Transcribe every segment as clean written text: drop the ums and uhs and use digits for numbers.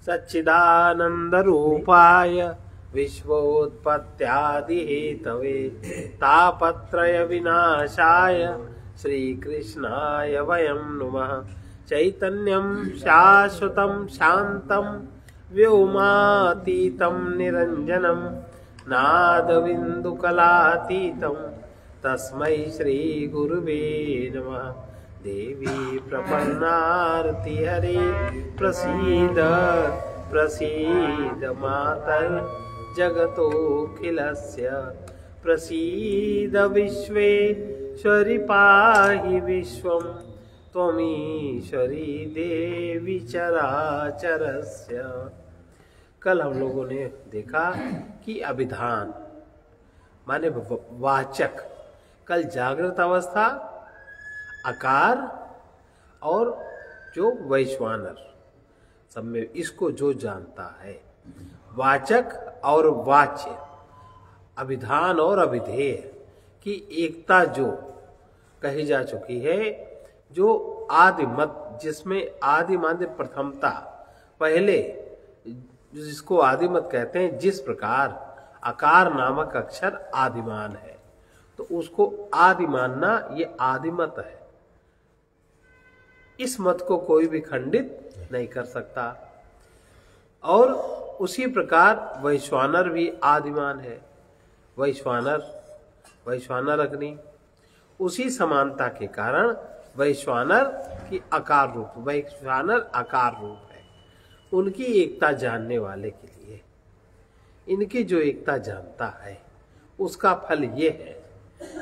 सच्चिदानंद रूपाय विश्वोत्पत्त्यादिहेतवे तापत्रय विनाशाय श्रीकृष्णाय वयं नुमः। चैतन्यं शाश्वतं शान्तं व्योमातीतं निरञ्जनं नादबिन्दुकलातीतं तस्मै श्रीगुरुवे नमः। देवी प्रपन्नार्ति हरे प्रसीद प्रसीद मातर् जगतोऽखिलस्य प्रसीद विश्वेश्वरि पाहि विश्वं त्वमीश्वरी देवी चराचरस्य। कल हम लोगों ने देखा कि अभिधान माने वाचक, कल जागृत अवस्था, आकार और जो वैश्वानर सब में इसको जो जानता है, वाचक और वाच्य, अभिधान और अभिधेय की एकता जो कही जा चुकी है, जो आदिमत, जिसमें आदि माने प्रथमता, पहले जिसको आदिमत कहते हैं, जिस प्रकार आकार नामक अक्षर आदिमान है तो उसको आदि मानना ये आदिमत है। इस मत को कोई भी खंडित नहीं कर सकता। और उसी प्रकार वैश्वानर भी आदिमान है। वैश्वानर अग्नि, उसी समानता के कारण वैश्वानर की आकार रूप, वैश्वानर आकार रूप है। उनकी एकता जानने वाले के लिए, इनकी जो एकता जानता है उसका फल ये है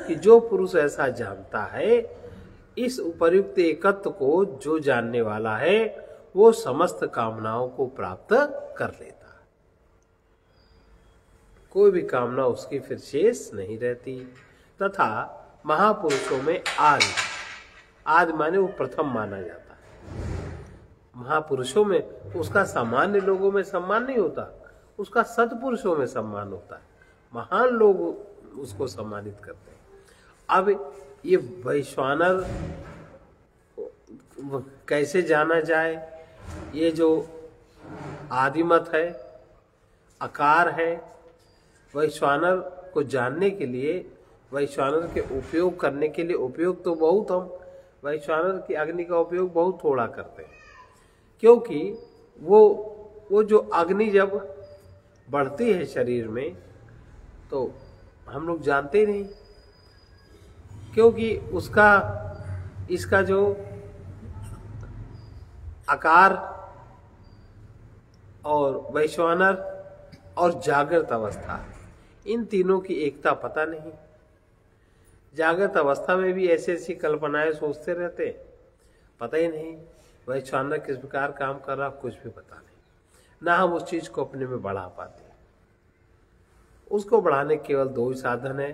कि जो पुरुष ऐसा जानता है, इस उपर्युक्त एकत्व को जो जानने वाला है वो समस्त कामनाओं को प्राप्त कर लेता है। कोई भी कामना उसकी फिर शेष नहीं रहती। तथा महापुरुषों में आदि माने वो प्रथम माना जाता है। महापुरुषों में उसका सामान्य लोगों में सम्मान नहीं होता, उसका सत्पुरुषों में सम्मान होता है। महान लोग उसको सम्मानित करते हैं। अब ये वैश्वानर कैसे जाना जाए? ये जो आदिमत है, आकार है, वैश्वानर को जानने के लिए, वैश्वानर के उपयोग करने के लिए, उपयोग तो बहुत हम वैश्वानर की अग्नि का उपयोग बहुत थोड़ा करते हैं, क्योंकि वो जो अग्नि जब बढ़ती है शरीर में तो हम लोग जानते नहीं, क्योंकि इसका जो आकार और वैश्वानर और जागृत अवस्था, इन तीनों की एकता पता नहीं। जागृत अवस्था में भी ऐसी ऐसी कल्पनाएं सोचते रहते, पता ही नहीं वैश्वानर किस प्रकार काम कर रहा, कुछ भी पता नहीं। ना हम उस चीज को अपने में बढ़ा पाते। उसको बढ़ाने केवल दो ही साधन है,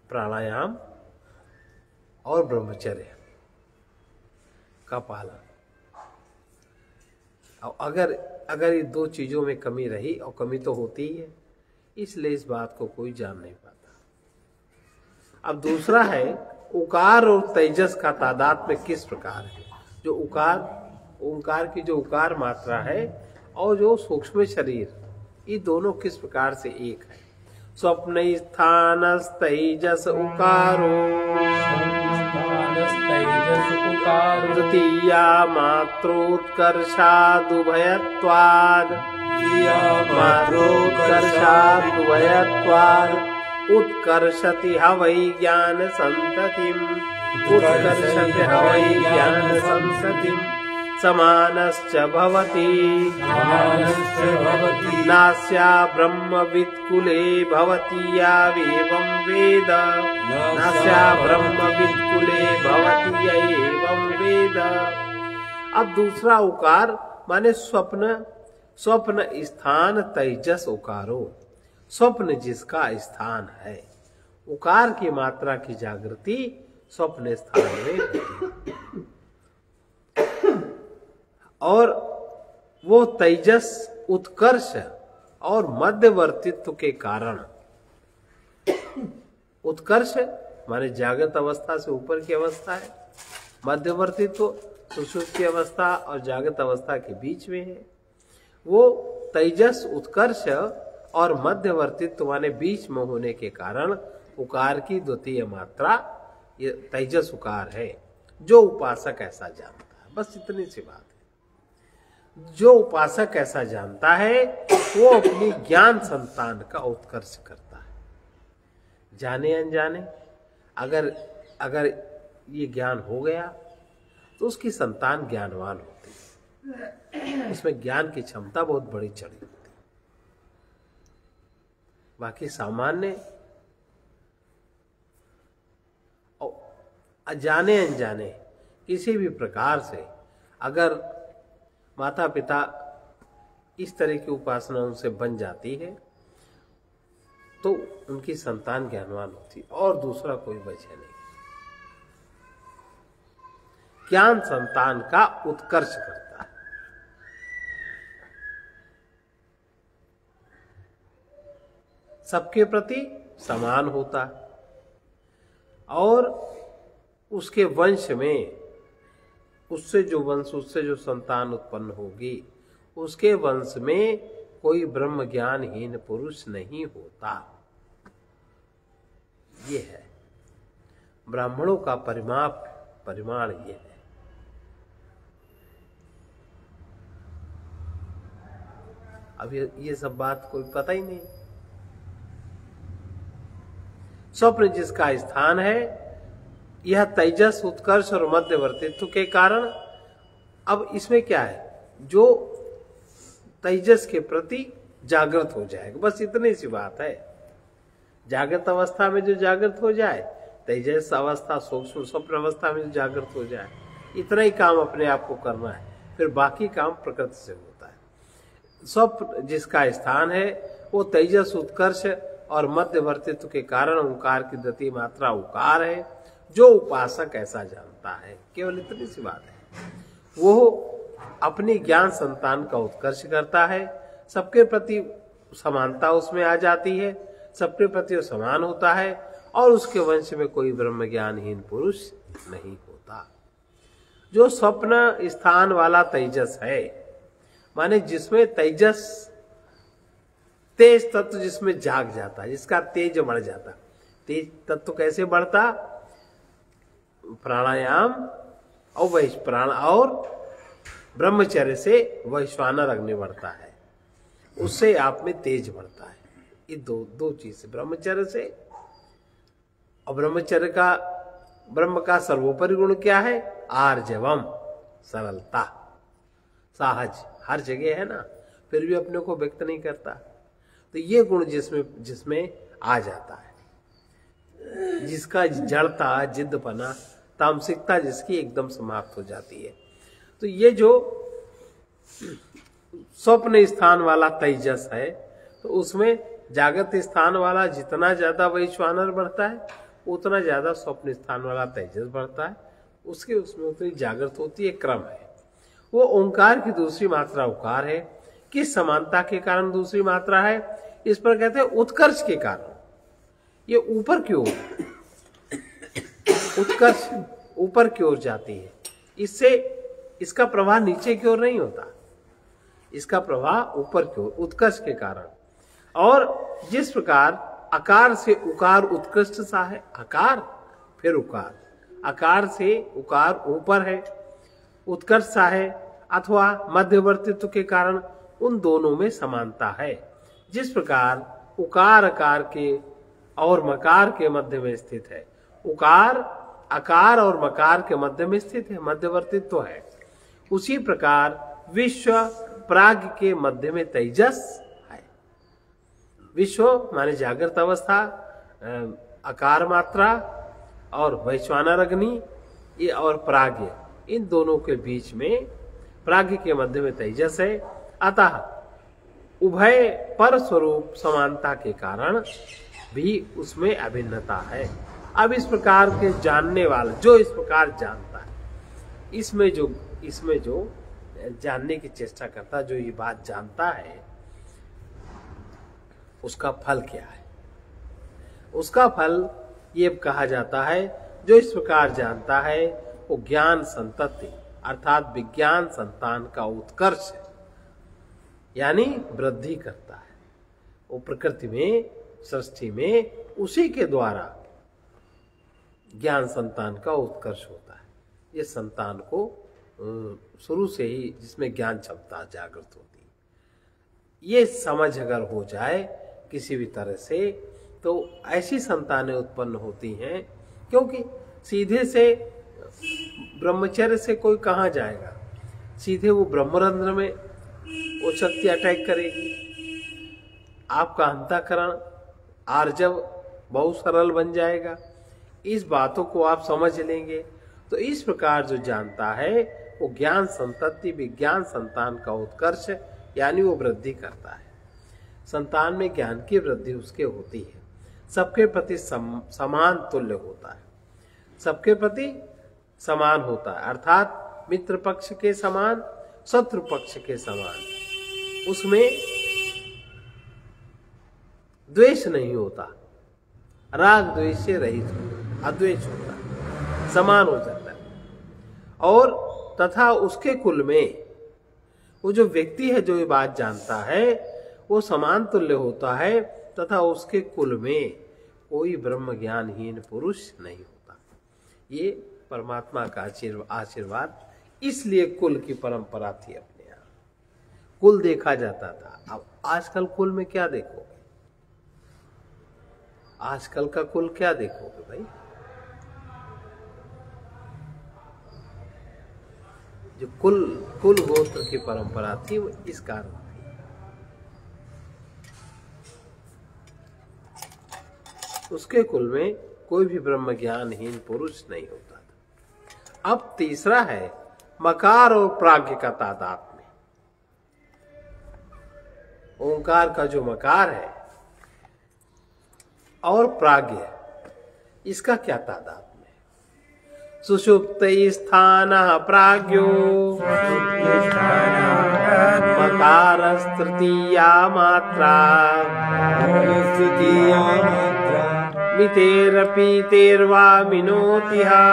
प्राणायाम और ब्रह्मचर्य का पालन। और अगर ये दो चीजों में कमी रही, और कमी तो होती ही है, इसलिए इस बात को कोई जान नहीं पाता। अब दूसरा है उकार और तेजस का तादात्म्य किस प्रकार है। जो ओंकार की जो उकार मात्रा है और जो सूक्ष्म शरीर, ये दोनों किस प्रकार से एक है। स्वप्न स्थानस्तैजस उकारो तृतीया मात्रोत्कर्षादुभयत्वाद् उत्कर्षति हवै ज्ञान संततिम् समानश्च भवति नास्या ब्रह्मवित्कुले भवति यावेवं वेद। नास्या ब्रह्मवित्कुले भवति एवं वेद। अब दूसरा उकार माने स्वप्न स्थान तेजस उकारो, स्वप्न जिसका स्थान है। उकार की मात्रा की जागृति स्वप्न स्थान में होती है। और वो तेजस उत्कर्ष और मध्यवर्तित्व के कारण, उत्कर्ष माने जागृत अवस्था से ऊपर की अवस्था है, मध्यवर्तित्व सुषुप्ति अवस्था और जागृत अवस्था के बीच में है। वो तेजस उत्कर्ष और मध्यवर्तित्व माने बीच में होने के कारण उकार की द्वितीय मात्रा ये तेजस उकार है। जो उपासक ऐसा जानता है, बस इतनी सी बात है। जो उपासक ऐसा जानता है वो अपनी ज्ञान संतान का उत्कर्ष करता है। जाने अनजाने अगर ये ज्ञान हो गया तो उसकी संतान ज्ञानवान होती है। इसमें ज्ञान की क्षमता बहुत बड़ी चढ़ी होती है। बाकी सामान्य जाने अनजाने किसी भी प्रकार से अगर माता पिता इस तरह की उपासनाओं से बन जाती है तो उनकी संतान ज्ञानवान होती है और दूसरा कोई वजह नहीं। ज्ञान संतान का उत्कर्ष करता है। सबके प्रति समान होता है और उसके वंश में उससे जो संतान उत्पन्न होगी उसके वंश में कोई ब्रह्म ज्ञानहीन पुरुष नहीं होता। ये है ब्राह्मणों का परिमाण ये है। अब ये सब बात कोई पता ही नहीं। स्वप्न जिसका स्थान है, यह तेजस उत्कर्ष और मध्यवर्तित्व के कारण, अब इसमें क्या है, जो तेजस के प्रति जागृत हो जाएगा, बस इतनी सी बात है। जागृत अवस्था में जो जागृत हो जाए, तेजस अवस्था सूक्ष्म स्वप्न अवस्था में जो जागृत हो जाए, इतना ही काम अपने आप को करना है, फिर बाकी काम प्रकृति से होता है। स्वप्न जिसका स्थान है वो तेजस उत्कर्ष और मध्यवर्तित्व के कारण ओंकार की द्वितीय मात्रा उकार है। जो उपासक ऐसा जानता है, केवल इतनी सी बात है, वो अपनी ज्ञान संतान का उत्कर्ष करता है। सबके प्रति समानता उसमें आ जाती है, सबके प्रति वो समान होता है और उसके वंश में कोई ब्रह्म ज्ञानहीन पुरुष नहीं होता। जो स्वप्न स्थान वाला तेजस है, माने जिसमें तेजस तेज तत्व जिसमें जाग जाता है, जिसका तेज बढ़ जाता। तेज तत्व कैसे बढ़ता? प्राणायाम और ब्रह्मचर्य से वैश्वानर अग्नि बढ़ता है, उससे आप में तेज बढ़ता है। ये दो चीज, ब्रह्मचर्य से। और ब्रह्म का सर्वोपरि गुण क्या है? आर्जवम, सरलता, साहज, हर जगह है ना, फिर भी अपने को व्यक्त नहीं करता। तो ये गुण जिसमें आ जाता है, जिसका जड़ता, जिद्दपना, तामसिकता जिसकी एकदम समाप्त हो जाती है। तो ये जो स्वप्न स्थान वाला तेजस है, तो उसमें जागृत स्थान वाला जितना ज्यादा वैश्वानर बढ़ता है, उतना ज्यादा स्वप्न स्थान वाला तेजस बढ़ता है। उसमें उतनी जागृत होती है, क्रम है। वो ओंकार की दूसरी मात्रा उकार है। किस समानता के कारण दूसरी मात्रा है? इस पर कहते हैं उत्कर्ष के कारण। ये ऊपर की ओर, उत्कर्ष ऊपर की ओर जाती है, इससे इसका प्रवाह नीचे की ओर नहीं होता, इसका प्रवाह ऊपर की ओर, उत्कर्ष के कारण। और जिस प्रकार आकार से उकार उत्कृष्ट सा है, आकार फिर उकार, आकार से उकार ऊपर है, उत्कर्ष सा है, अथवा मध्यवर्तित्व के कारण उन दोनों में समानता है। जिस प्रकार उकार आकार के और मकार के मध्य में स्थित है, उकार आकार और मकार के मध्य में स्थित है, मध्यवर्तित्व है, उसी प्रकार विश्व प्राग के मध्य में तेजस है। विश्व माने जागृत अवस्था, आकार मात्रा और वैश्वानर अग्नि, ये और प्राग्ञ, इन दोनों के बीच में प्राग्ञ के मध्य में तेजस है। अतः उभय पर स्वरूप समानता के कारण भी उसमें अभिन्नता है। अब इस प्रकार के जानने वाला जो इस प्रकार जानता है, इसमें जो जानने की चेष्टा करता, जो ये बात जानता है, उसका फल क्या है? उसका फल ये कहा जाता है, जो इस प्रकार जानता है वो ज्ञान संतति अर्थात विज्ञान संतान का उत्कर्ष है, यानी वृद्धि करता है। वो प्रकृति में, सृष्टि में उसी के द्वारा ज्ञान संतान का उत्कर्ष होता है। ये संतान को शुरू से ही जिसमें ज्ञान क्षमता जागृत होती है, ये समझ अगर हो जाए किसी भी तरह से, तो ऐसी संतानें उत्पन्न होती हैं। क्योंकि सीधे से ब्रह्मचर्य से कोई कहाँ जाएगा, सीधे वो ब्रह्मरंध्र में वो शक्ति अटैक करेगी। आपका अंतःकरण आर्जव बहुत सरल बन जाएगा। इस बातों को आप समझ लेंगे तो इस प्रकार जो जानता है वो ज्ञान संतति विज्ञान संतान का उत्कर्ष यानी वो वृद्धि करता है। संतान में ज्ञान की वृद्धि उसके होती है, सबके प्रति समान तुल्य होता है, सबके प्रति समान होता है, अर्थात मित्र पक्ष के समान, शत्रु पक्ष के समान। उसमें द्वेष नहीं होता, राग द्वेष से रहित होता, अद्वेष होता है, समान हो जाता है। और तथा उसके कुल में वो जो व्यक्ति है जो ये बात जानता है वो समान तुल्य होता है, तथा उसके कुल में कोई ब्रह्म ज्ञानहीन पुरुष नहीं होता। ये परमात्मा का आशीर्वाद, इसलिए कुल की परंपरा थी। अपने यहाँ कुल देखा जाता था। अब आजकल कुल में क्या देखोगे, आजकल का कुल क्या देखोगे भाई? जो कुल गोत्र की परंपरा थी वो इस कारण थी। उसके कुल में कोई भी ब्रह्म ज्ञानहीन पुरुष नहीं होता था। अब तीसरा है मकार और प्राज्ञ का तादात्म्य। ओंकार का जो मकार है और प्राज्ञ, इसका क्या तादात्म्य? सुषुप्त स्थान प्राज्ञो मकारस्तृतीया मात्रा मितेरपीतेर्वा मिनोतिहा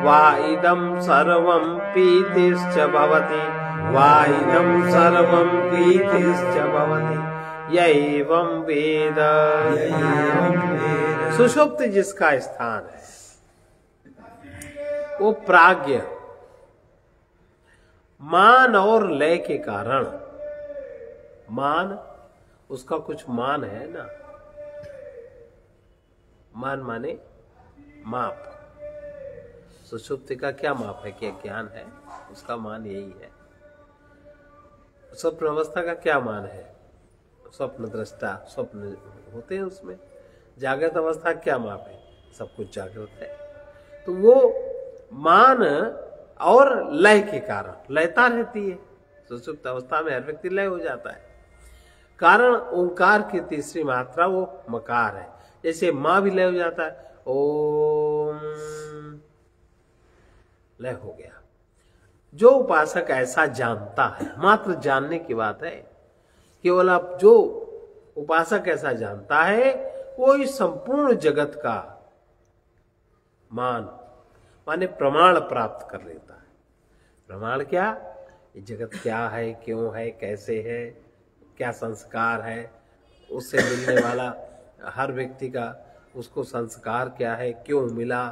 वा इदं सर्वं पीतिश्च भवति, वा इदं सर्वं पीतिश्च भवति यैवं वेद। सुषुप्त जिसका स्थान है वो प्राज्ञ मान और लय के कारण, मान उसका कुछ मान है ना, मान माने माप। सुषुप्ति का क्या माप है, क्या ज्ञान है, उसका मान यही है। स्वप्न अवस्था का क्या मान है, स्वप्न दृष्टा, स्वप्न होते हैं उसमें। जागृत अवस्था क्या माप है, सब कुछ जागृत है। तो वो मान और लय के कारण लयता रहती है। सुषुप्त अवस्था में हर व्यक्ति लय हो जाता है। कारण ओंकार की तीसरी मात्रा वो मकार है। जैसे मां भी लय हो जाता है, ओम लय हो गया। जो उपासक ऐसा जानता है, मात्र जानने की बात है, केवल आप जो उपासक ऐसा जानता है वो इस संपूर्ण जगत का मान माने प्रमाण प्राप्त कर लेता है। प्रमाण क्या, ये जगत क्या है, क्यों है, कैसे है, क्या संस्कार है, उससे मिलने वाला हर व्यक्ति का उसको संस्कार क्या है, क्यों मिला,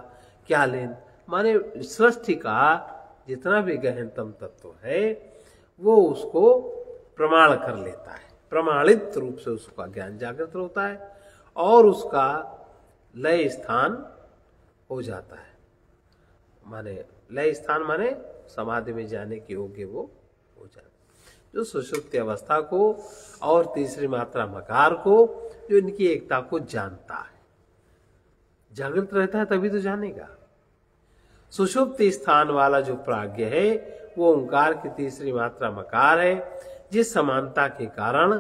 क्या लेन, माने सृष्टि का जितना भी गहनतम तत्व है वो उसको प्रमाण कर लेता है। प्रमाणित रूप से उसका ज्ञान जागृत होता है और उसका लय स्थान हो जाता है। माने लय स्थान माने समाधि में जाने के योग्य वो हो जाता है। जो सुषुप्ति अवस्था को और तीसरी मात्रा मकार को, जो इनकी एकता को जानता है, जागृत रहता है तभी तो जानेगा। सुषुप्ति स्थान वाला जो प्राज्ञ है वो ओंकार की तीसरी मात्रा मकार है, जिस समानता के कारण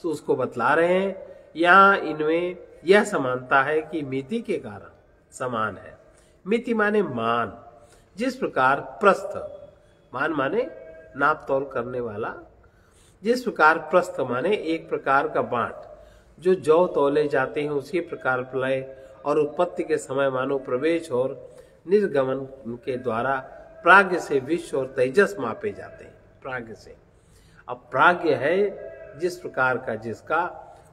तो उसको बतला रहे हैं। यहाँ इनमें यह समानता है कि मिति के कारण समान है। मिति माने मान, जिस प्रकार प्रस्थ, मान माने नाप तोल करने वाला, जिस प्रकार प्रस्थ माने एक प्रकार का बांट, जो जौ तोले जाते हैं उसी प्रकार प्रलय और उत्पत्ति के समय मानो प्रवेश और निर्गमन के द्वारा प्राग्ञ से विश्व और तेजस मापे जाते हैं। प्राग्ञ से, अब प्राग्ञ है जिस प्रकार का जिसका,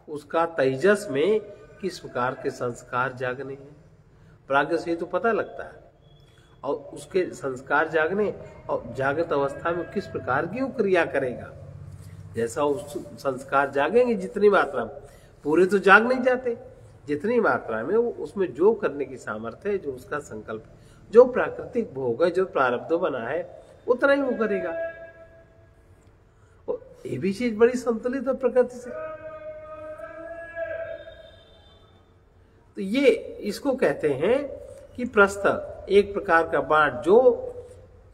उसका तेजस में किस प्रकार के संस्कार जागने हैं, प्राग्ञ से तो पता लगता है। और उसके संस्कार जागने और जागृत अवस्था में किस प्रकार की वो क्रिया करेगा, जैसा उस संस्कार जागेंगे जितनी मात्रा में, पूरे तो जाग नहीं जाते, जितनी मात्रा में वो उसमें जो करने की सामर्थ्य है, जो उसका संकल्प, जो प्राकृतिक भोग है, जो प्रारब्ध बना है, उतना ही वो करेगा। और ये भी चीज बड़ी संतुलित है प्रकृति से। तो ये इसको कहते हैं कि प्रस्थ एक प्रकार का बाण जो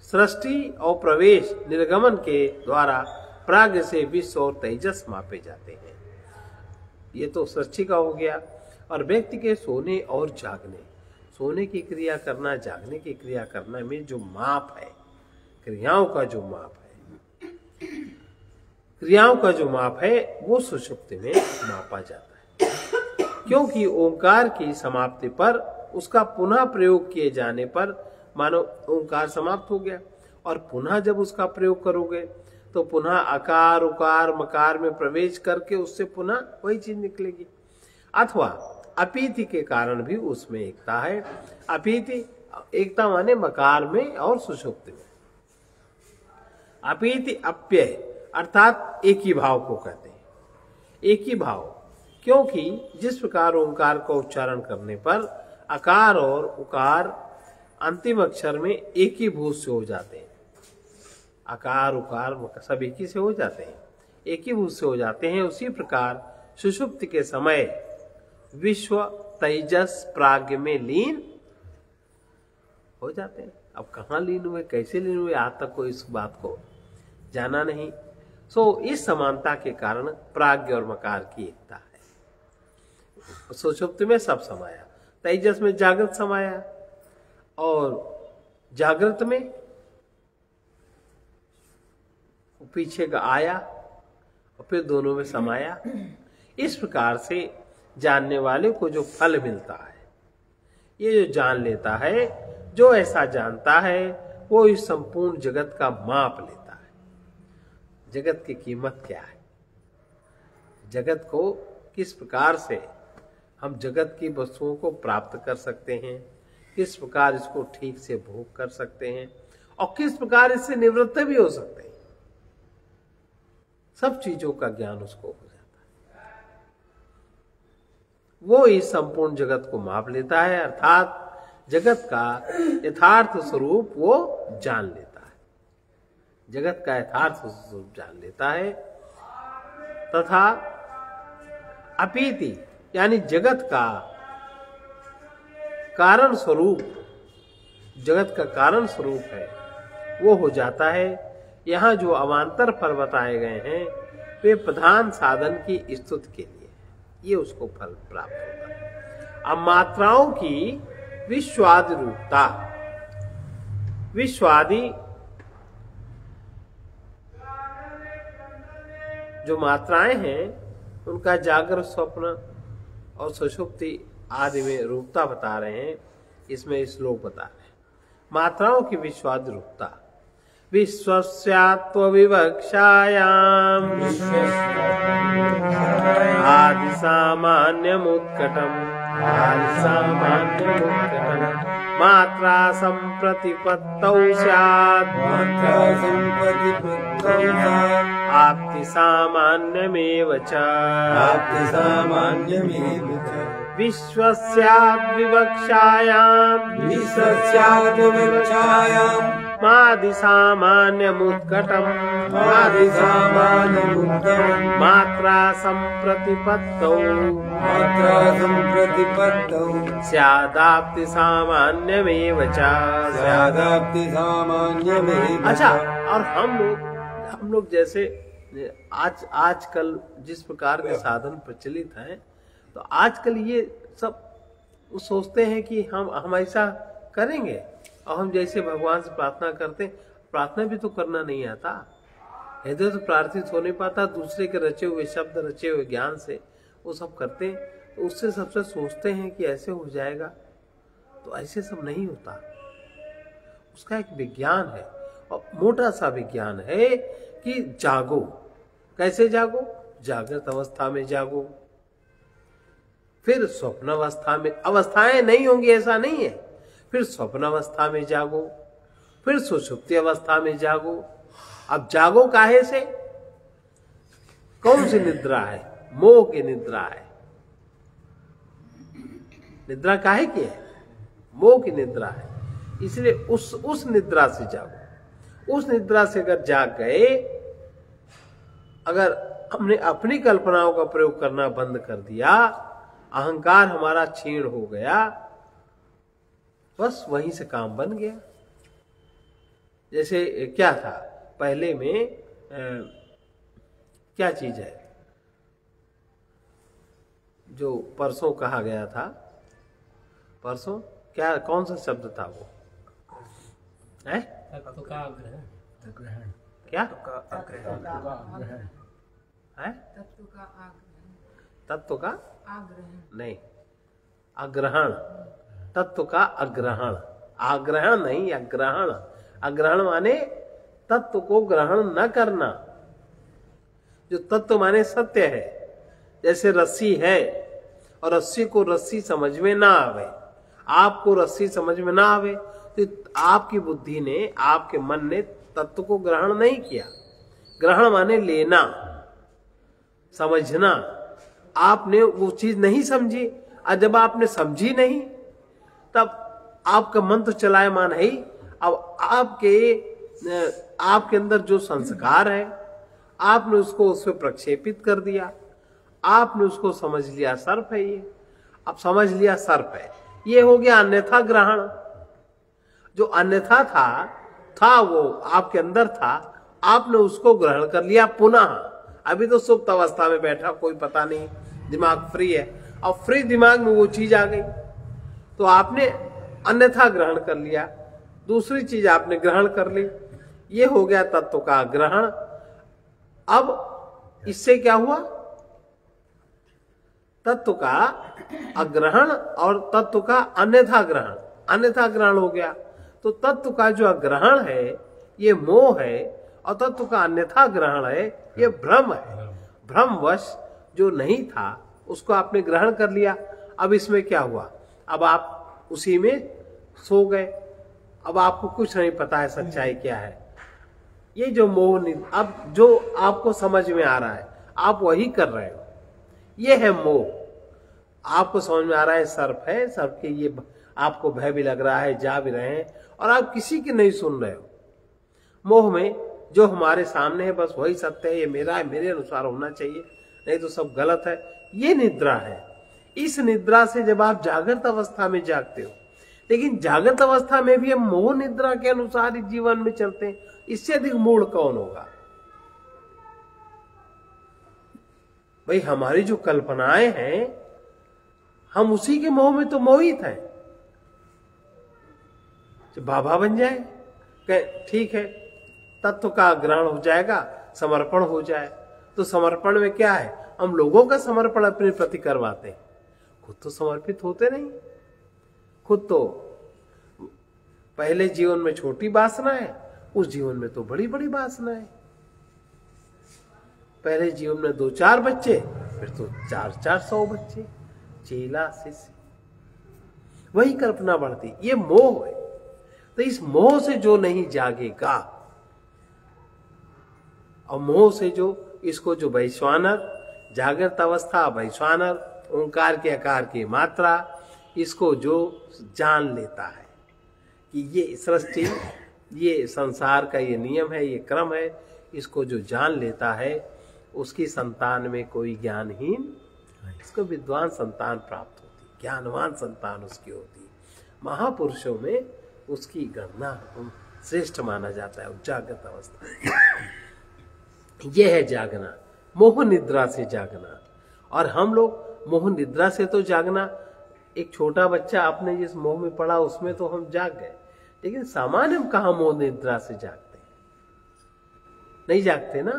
सृष्टि और प्रवेश निर्गमन के द्वारा प्राग्ञ से विश्व और तेजस मापे जाते हैं। ये तो सृष्टि का हो गया। और व्यक्ति के सोने और जागने, सोने की क्रिया करना, जागने की क्रिया करना में जो माप है, क्रियाओं का जो माप है, क्रियाओं का जो माप है वो सुषुप्ति में मापा जाता है। क्योंकि ओंकार की समाप्ति पर उसका पुनः प्रयोग किए जाने पर मानो ओंकार समाप्त हो गया, और पुनः जब उसका प्रयोग करोगे तो पुनः अकार उकार मकार में प्रवेश करके उससे पुनः वही चीज निकलेगी। अथवा अपीति के कारण भी उसमें एकता है। अपीति एकता माने मकार में और सुषुप्ति में। अपीति अप्यय अर्थात एक ही भाव को कहते हैं, एक ही भाव। क्योंकि जिस प्रकार ओंकार का उच्चारण करने पर अकार और उकार अंतिम अक्षर में एक ही भूत से हो जाते हैं, अकार उकार सब एक ही से हो जाते हैं, एक ही भूत से हो जाते हैं, उसी प्रकार सुषुप्ति के समय विश्व तेजस प्राग्ञ में लीन हो जाते हैं। अब कहाँ लीन हुए, कैसे लीन हुए, आज तक कोई इस बात को जाना नहीं। इस समानता के कारण प्राग्ञ और मकार की एकता है। सुषुप्ति में सब समाया, तेजस में जागृत समाया, और जागृत में पीछे का आया और फिर दोनों में समाया। इस प्रकार से जानने वाले को जो फल मिलता है, ये जो जान लेता है, जो ऐसा जानता है, वो इस संपूर्ण जगत का माप लेता है। जगत की कीमत क्या है, जगत को किस प्रकार से हम जगत की वस्तुओं को प्राप्त कर सकते हैं, किस प्रकार इसको ठीक से भोग कर सकते हैं, और किस प्रकार इससे निवृत्त भी हो सकते हैं, सब चीजों का ज्ञान उसको हो जाता है। वो इस संपूर्ण जगत को माप लेता है, अर्थात जगत का यथार्थ स्वरूप वो जान लेता है, जगत का यथार्थ स्वरूप जान लेता है। तथा अपीति यानी जगत का कारण स्वरूप, जगत का कारण स्वरूप है, वो हो जाता है। यहाँ जो अवान्तर फल बताए गए हैं वे प्रधान साधन की स्तुति के लिए, ये उसको फल प्राप्त होता है। अब मात्राओं की विश्वादि रूपता, विश्वादि जो मात्राएं हैं उनका जागृत, स्वप्न और सुषुप्ति आदि में रूपता बता रहे हैं। इसमें श्लोक बता रहे हैं मात्राओं की विश्वादि रूपता। विश्वस्यात्व विवक्षायाम आदि सामान्यमुत्कटम्, आदि सामान्यमुत्कटम् मात्रा संप्रतिपत्तौ स्यात्, मात्रा संप्रतिपत्तौ स्यात् आप्ति सामान्यमेव च, आप्ति सामान्यमेव च विश्वस्यात् विवक्षायाम्, विश्वस्यात् विवक्षायाम् मादि सामान्यमुत्कटम्, मादि सामान्यमुत्कटम् मात्रा संप्रतिपत्तौ, मात्रा संप्रतिपत्तौ स्यादाप्ति सामान्यमेव च, स्यादाप्ति सामान्यमेव। अच्छा, और हम लोग जैसे आजकल जिस प्रकार के साधन प्रचलित हैं, तो आजकल ये सब सोचते हैं कि हम ऐसा करेंगे, और हम जैसे भगवान से प्रार्थना करते, प्रार्थना भी तो करना नहीं आता, हृदय तो प्रार्थित हो नहीं पाता, दूसरे के रचे हुए शब्द, रचे हुए ज्ञान से वो सब करते हैं। तो उससे सबसे सोचते हैं कि ऐसे हो जाएगा, तो ऐसे सब नहीं होता। उसका एक विज्ञान है, और मोटा सा विज्ञान है कि जागो। कैसे जागो? जागृत अवस्था में जागो, फिर स्वप्न अवस्था में, अवस्थाएं नहीं होंगी ऐसा नहीं है, फिर स्वप्न अवस्था में जागो, फिर सुषुप्ति अवस्था में जागो। अब जागो काहे से? कौन सी निद्रा है? मोह की निद्रा है। निद्रा काहे की है? मोह की निद्रा है। इसलिए उस निद्रा से जागो। उस निद्रा से अगर जाग गए, अगर हमने अपनी कल्पनाओं का प्रयोग करना बंद कर दिया, अहंकार हमारा क्षीण हो गया, बस वहीं से काम बन गया। जैसे क्या था पहले में, क्या चीज है जो परसों कहा गया था? परसों क्या, कौन सा शब्द था वो? है तत्व का आग्रहण। क्या? है तत्व का आग्रहण नहीं, अग्रहण। तत्व का अग्रहण, आग्रहण नहीं, अग्रहण। अग्रहण माने तत्व को ग्रहण न करना। जो तत्व माने सत्य है, जैसे रस्सी है और रस्सी को रस्सी समझ में ना आवे, आपको रस्सी समझ में ना आवे, तो आपकी बुद्धि ने, आपके मन ने तत्व को ग्रहण नहीं किया। ग्रहण माने लेना, समझना। आपने वो चीज नहीं समझी, और जब आपने समझी नहीं, तब आपका मन तो चलायमान है ही। अब आपके अंदर जो संस्कार है, आपने उसको उसमें प्रक्षेपित कर दिया, आपने उसको समझ लिया सर्प है ये। अब समझ लिया सर्प है, ये हो गया अन्यथा ग्रहण। जो अन्यथा था वो आपके अंदर था, आपने उसको ग्रहण कर लिया पुनः। अभी तो सुप्त अवस्था में बैठा, कोई पता नहीं, दिमाग फ्री है, और फ्री दिमाग में वो चीज आ गई, तो आपने अन्यथा ग्रहण कर लिया, दूसरी चीज आपने ग्रहण कर ली, ये हो गया तत्व का ग्रहण। अब इससे क्या हुआ? तत्व का अग्रहण और तत्व का अन्यथा ग्रहण, अन्यथा ग्रहण हो गया। तो तत्व का जो अग्रहण है ये मोह है, और तत्व का अन्यथा ग्रहण है ये भ्रम है। भ्रमवश जो नहीं था उसको आपने ग्रहण कर लिया। अब इसमें क्या हुआ? अब आप उसी में सो गए, अब आपको कुछ नहीं पता है सच्चाई क्या है। ये जो मोह, अब जो आपको समझ में आ रहा है आप वही कर रहे हो, ये है मोह। आपको समझ में आ रहा है सर्प है, सर्प के ये आपको भय भी लग रहा है, जा भी रहे हैं, और आप किसी की नहीं सुन रहे हो। मोह में जो हमारे सामने है बस वही सत्य है, ये मेरा है, मेरे अनुसार होना चाहिए, नहीं तो सब गलत है। ये निद्रा है। इस निद्रा से जब आप जागृत अवस्था में जागते हो, लेकिन जागृत अवस्था में भी हम मोह निद्रा के अनुसार इस जीवन में चलते हैं, इससे अधिक मूढ़ कौन होगा? भाई हमारी जो कल्पनाएं हैं, हम उसी के मोह में तो मोहित हैं। बाबा बन जाए, ठीक है, तत्व का ग्रहण हो जाएगा, समर्पण हो जाए। तो समर्पण में क्या है? हम लोगों का समर्पण अपने प्रति करवाते हैं, खुद तो समर्पित होते नहीं। खुद तो पहले जीवन में छोटी वासना है, उस जीवन में तो बड़ी बड़ी वासना है। पहले जीवन में 2-4 बच्चे, फिर तो 400 बच्चे, चेला शिष्य, वही कल्पना बढ़ती। ये मोह है। तो इस मोह से जो नहीं जागेगा, और मोह से जो इसको जो वैश्वानर, जागृत अवस्था वैश्वानर, ओंकार के आकार की मात्रा, इसको जो जान लेता है कि ये सृष्टि, ये संसार का ये नियम है, ये क्रम है, इसको जो जान लेता है उसकी संतान में कोई ज्ञानहीन, इसको विद्वान संतान प्राप्त होती, ज्ञानवान संतान उसकी होती। महापुरुषों में उसकी गणना श्रेष्ठ माना जाता है जागृत अवस्था। यह है जागना, मोह निद्रा से जागना। और हम लोग मोह निद्रा से तो जागना, एक छोटा बच्चा आपने जिस मोह में पड़ा उसमें तो हम जाग गए, लेकिन सामान्य हम कहां मोह निद्रा से जागते हैं? नहीं जागते ना।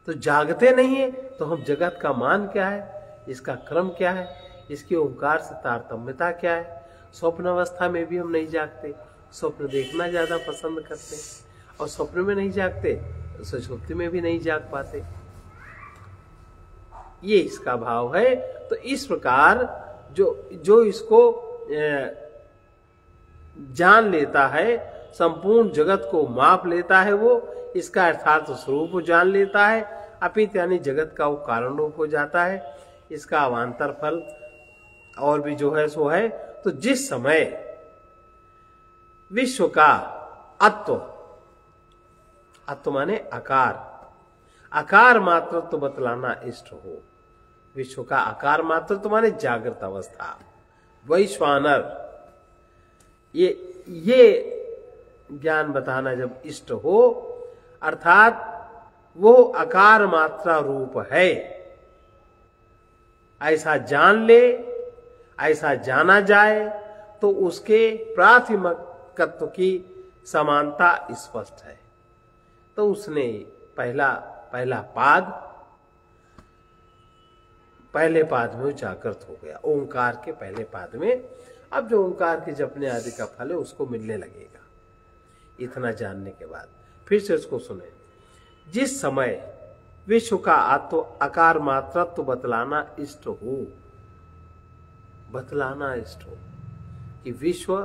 तो जागते नहीं है तो हम जगत का मान क्या है, इसका क्रम क्या है, इसकी ओंकार से तारतम्यता क्या है, स्वप्न अवस्था में भी हम नहीं जागते, स्वप्न देखना ज्यादा पसंद करते हैं, और स्वप्न में नहीं जागते, सुषुप्ति में भी नहीं जाग पाते। ये इसका भाव है। तो इस प्रकार जो इसको जान लेता है, संपूर्ण जगत को माप लेता है, वो इसका अर्थात स्वरूप जान लेता है, अपित यानी जगत का वो कारण रूप हो जाता है। इसका अवान्तर फल और भी जो है सो है। तो जिस समय विश्व का अत्व, अत्व माने आकार, आकार मात्र तो बतलाना इष्ट हो, विश्व का आकार मात्र तो माने जागृत अवस्था, वैश्वानर, ये ज्ञान बताना जब इष्ट हो, अर्थात वो आकार मात्रा रूप है, ऐसा जान ले, ऐसा जाना जाए तो उसके प्राथमिकत्व की समानता स्पष्ट है। तो उसने पहला पाद, पहले पाद में जागृत हो गया, ओंकार के पहले पाद में। अब जो ओंकार के जपने आदि का फल है उसको मिलने लगेगा। इतना जानने के बाद फिर से उसको सुने। जिस समय विश्व का आत्म आकार मात्रत्व बतलाना इष्ट हो, बतलाना इष्ट हो कि विश्व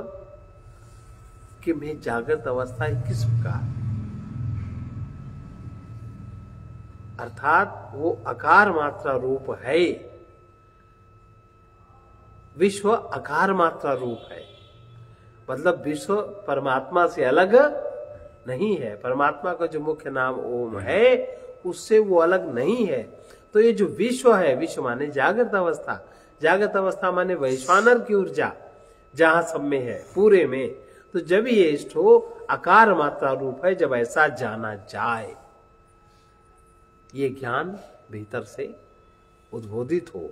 के में जागृत अवस्था किस प्रकार, अर्थात वो आकार मात्रा रूप है, विश्व आकार मात्रा रूप है, मतलब विश्व परमात्मा से अलग नहीं है। परमात्मा का जो मुख्य नाम ओम है उससे वो अलग नहीं है। तो ये जो विश्व है, विश्व माने जागृत अवस्था, जागृत अवस्था माने वैश्वानर की ऊर्जा जहां सब में है, पूरे में। तो जब ये इष्ट हो, आकार मात्रा रूप है, जब ऐसा जाना जाए, ये ज्ञान भीतर से उद्बोधित हो,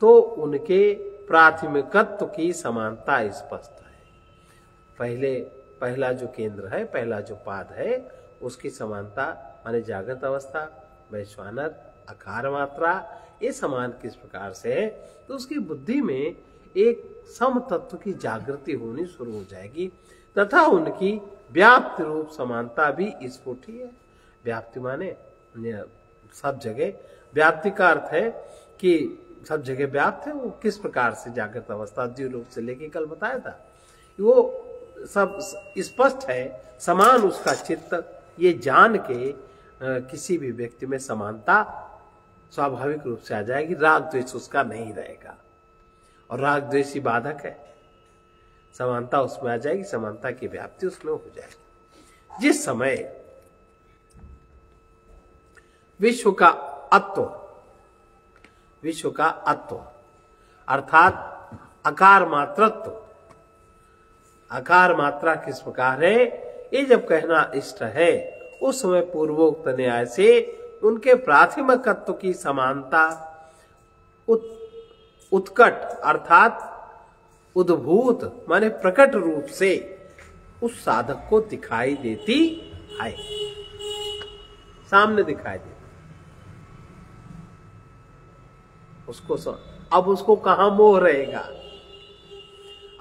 तो उनके प्राथमिकत्व की समानता स्पष्ट है। पहला जो केंद्र है, पहला जो पाद है, उसकी समानता माने जागृत अवस्था, वैश्वानर, आकार मात्रा, ये समान किस प्रकार से है, तो उसकी बुद्धि में एक सम तत्व की जागृति होनी शुरू हो जाएगी, तथा उनकी व्याप्ति रूप समानता भी स्फुट ही है। व्याप्ति माने सब जगह, व्याप्ति का अर्थ है कि सब जगह व्याप्त है। वो किस प्रकार से जागृत अवस्था द्व्यूलोक से लेके कल बताया था, वो सब स्पष्ट है, समान उसका चित्त, ये जान के किसी भी व्यक्ति में समानता स्वाभाविक रूप से आ जाएगी। राग द्वेष उसका नहीं रहेगा, और राग द्वेष ही बाधक है। समानता उसमें आ जाएगी, समानता की व्याप्ति उसमें हो जाएगी। जिस समय विश्व का अत्व, विश्व का अत्व अर्थात आकार मात्रत्व, आकार मात्रा किस प्रकार है, ये जब कहना इष्ट है, उस समय पूर्वोक्त न्याय से उनके प्राथमिकत्व की समानता उत्कट अर्थात उद्भूत माने प्रकट रूप से उस साधक को दिखाई देती है, सामने दिखाई देती। उसको अब उसको कहां मोह रहेगा।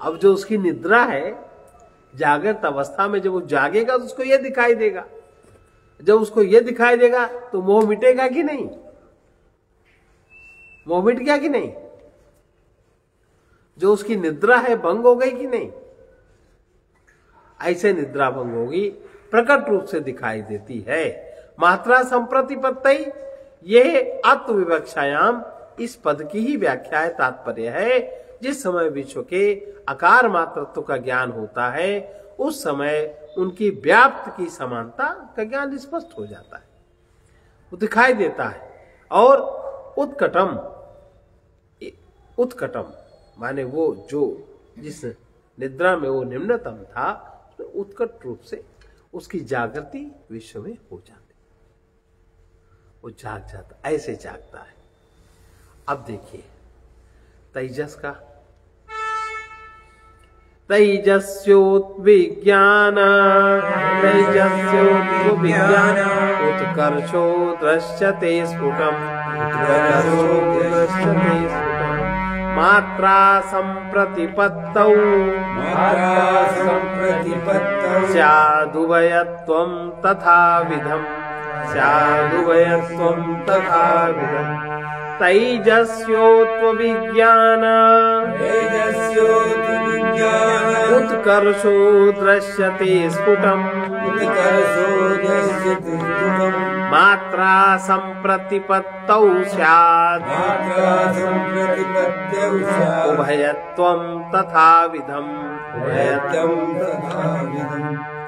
अब जो उसकी निद्रा है, जागृत अवस्था में जब वो जागेगा तो उसको यह दिखाई देगा। जब उसको यह दिखाई देगा तो मोह मिटेगा कि नहीं? मोह मिट गया कि नहीं? जो उसकी निद्रा है भंग हो गई कि नहीं? ऐसे निद्रा भंग होगी, प्रकट रूप से दिखाई देती है। मात्रा संप्रतिपत्ति, यह आत्मविवक्षायाम इस पद की ही व्याख्या है, तात्पर्य है। जिस समय विश्व के आकार मात्रत्व का ज्ञान होता है, उस समय उनकी व्याप्त की समानता का ज्ञान स्पष्ट हो जाता है, वो दिखाई देता है। और उत्कटम, उत्कटम माने वो जो जिस निद्रा में वो निम्नतम था, तो उत्कट रूप से उसकी जागृति विश्व में हो जाती, वो जाग जाता, ऐसे जागता है। अब देखिए तेजस का, तैजस्योद्विज्ञान, तैजस्योद्विज्ञान उत्कर्षो दृश्यते स्फुटम्, उत्कर्षो दृश्यते स्फुटम्, मात्रा संप्रतिपत्तौ स्यादुभयत्वं तथाविधम् स्यादुभयत्वं तथाविधम् तैजस्योत्विज्ञान उत्कर्षो दृश्यते स्फुटम् मात्रा संप्रतिपत्तौ स्यात् उभयत्वं तथाविधम्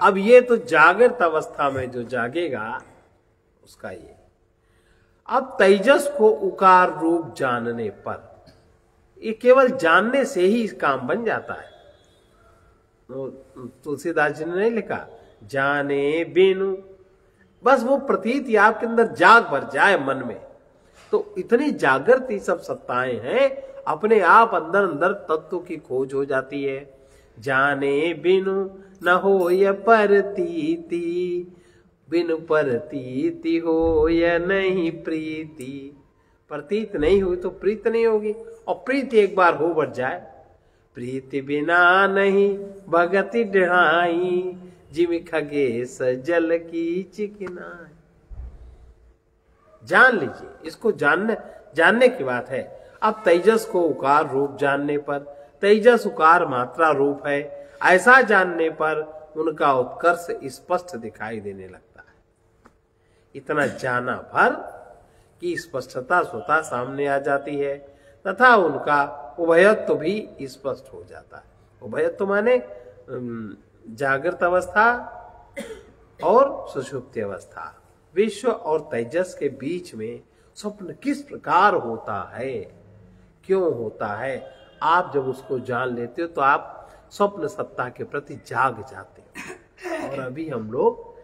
अब ये तो जागृत अवस्था में जो जागेगा उसका ये। अब तेजस को उकार रूप जानने पर, ये केवल जानने से ही काम बन जाता है। तुलसीदास जी ने नहीं लिखा जाने बिनु, बस वो प्रतीति आपके अंदर जाग भर जाए मन में, तो इतनी जागृत ही सब सत्ताएं हैं, अपने आप अंदर अंदर तत्व की खोज हो जाती है। जाने बिनु न हो य परतीति, बिनु परतीति हो या नहीं प्रीति। प्रतीत नहीं हुई तो प्रीत नहीं होगी, और प्रीति एक बार हो बढ़ जाए, प्रीति बिना नहीं भगति ढाई, जिम खगेश जल की चिकनाई। जान लीजिए, इसको जानने की बात है। अब तेजस को उकार रूप जानने पर, तेजस उकार मात्रा रूप है, ऐसा जानने पर उनका उत्कर्ष स्पष्ट दिखाई देने लगता है। इतना जाना भर की स्पष्टता स्वतः सामने आ जाती है, तथा उनका उभयत्व भी स्पष्ट हो जाता है। उभयत्व माने जागृत अवस्था और सुषुप्ति अवस्था, विश्व और तेजस के बीच में स्वप्न किस प्रकार होता है, क्यों होता है, आप जब उसको जान लेते हो तो आप स्वप्न सत्ता के प्रति जाग जाते हो, और अभी हम लोग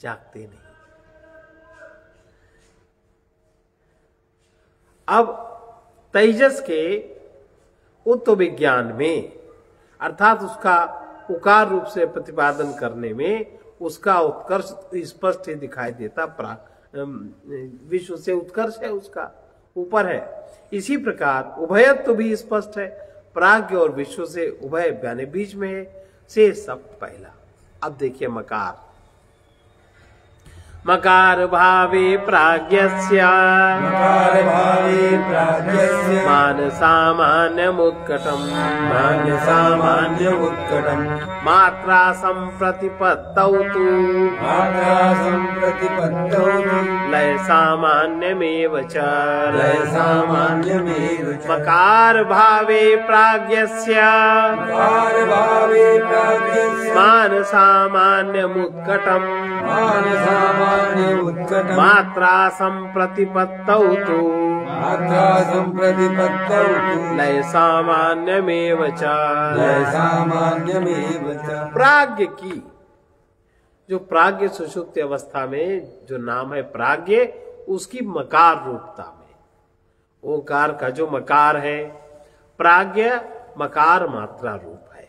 जागते नहीं। अब तेजस के उत्व विज्ञान में, अर्थात उसका उकार रूप से प्रतिपादन करने में उसका उत्कर्ष स्पष्ट ही दिखाई देता। विश्व से उत्कर्ष है, उसका ऊपर है। इसी प्रकार उभयत्व भी स्पष्ट है, प्राज्ञ और विश्व से उभय यानी बीच में है, से सब पहला। अब देखिए मकार, मकार भावे प्राज्ञस्य मान सामान्यमुत्कटम् मात्रा संप्रतिपत्तौ तु लय सामान्यमेव च मकार भावे प्राज्ञस्य मान सामान्यमुत्कटम् मात्रा संप्रतिपत्तौ तु लय सामान्यमेव च। प्राज्ञ की, जो प्राज्ञ सुषुप्ति अवस्था में जो नाम है प्राज्ञ, उसकी मकार रूपता में, ओंकार का जो मकार है, प्राज्ञ मकार मात्रा रूप है।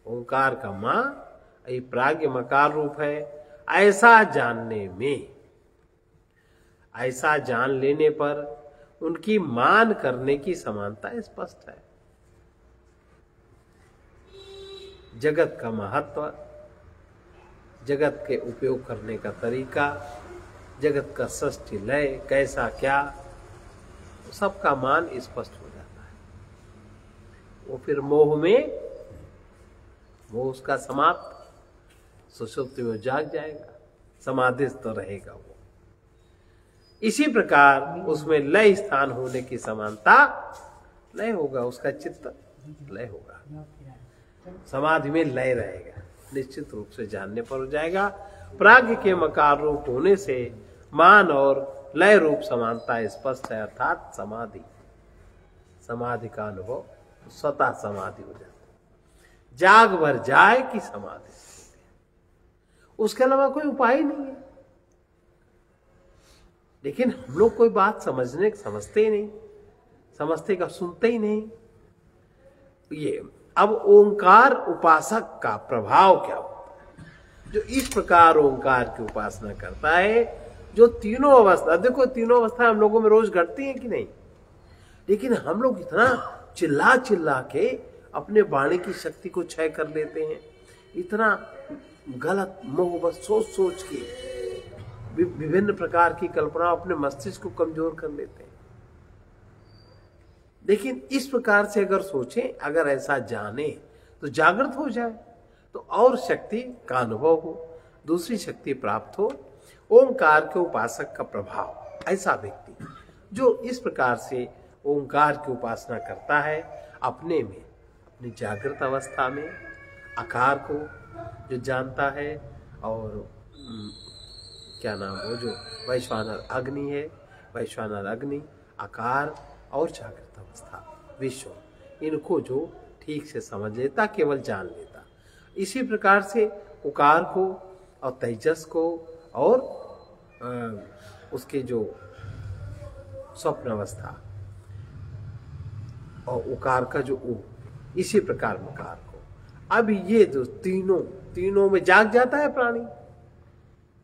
ओंकार का मां ये प्राज्ञ मकार रूप है। ऐसा जानने में, ऐसा जान लेने पर उनकी मान करने की समानता स्पष्ट है। जगत का महत्व, जगत के उपयोग करने का तरीका, जगत का सृष्टि लय कैसा क्या, सबका मान स्पष्ट हो जाता है। वो फिर मोह में, मोह उसका समाप्त, सुषुप्ति में जाग जाएगा, समाधिस्थ तो रहेगा वो। इसी प्रकार उसमें लय स्थान होने की समानता, लय होगा, उसका चित्त लय होगा, समाधि में लय रहेगा, निश्चित रूप से जानने पर हो जाएगा। प्राज्ञ के मकार रूप होने से मान और लय रूप समानता स्पष्ट है, अर्थात समाधि, समाधि का अनुभव स्वतः समाधि हो जाता है। जाग भर जाए कि समाधि, उसके अलावा कोई उपाय नहीं है। लेकिन हम लोग कोई बात समझते ही नहीं, समझते का सुनते ही नहीं। ये अब ओंकार उपासक का प्रभाव क्या होता है, जो इस प्रकार ओंकार की उपासना करता है, जो तीनों अवस्था, देखो तीनों अवस्था हम लोगों में रोज घटती है कि नहीं, लेकिन हम लोग इतना चिल्ला चिल्ला के अपने वाणी की शक्ति को क्षय कर लेते हैं, इतना गलत मोह बस सोच सोच के विभिन्न प्रकार की कल्पना अपने मस्तिष्क को कमजोर कर लेते हैं। लेकिन इस प्रकार से अगर सोचें, अगर ऐसा जाने तो जागृत हो जाए, तो और शक्ति का अनुभव हो, दूसरी शक्ति प्राप्त हो। ओंकार के उपासक का प्रभाव, ऐसा व्यक्ति जो इस प्रकार से ओंकार की उपासना करता है, अपने में, अपनी जागृत अवस्था में आकार को जो जानता है, और क्या नाम, वो जो वैश्वानर अग्नि है, वैश्वानर अग्नि, आकार और जागृत अवस्था, विश्व, इनको जो ठीक से समझ लेता, केवल जान लेता। इसी प्रकार से उकार को और तेजस को और उसके जो स्वप्न अवस्था और उकार का जो ऊ, इसी प्रकार मकार को। अब ये जो तीनों में जाग जाता है प्राणी,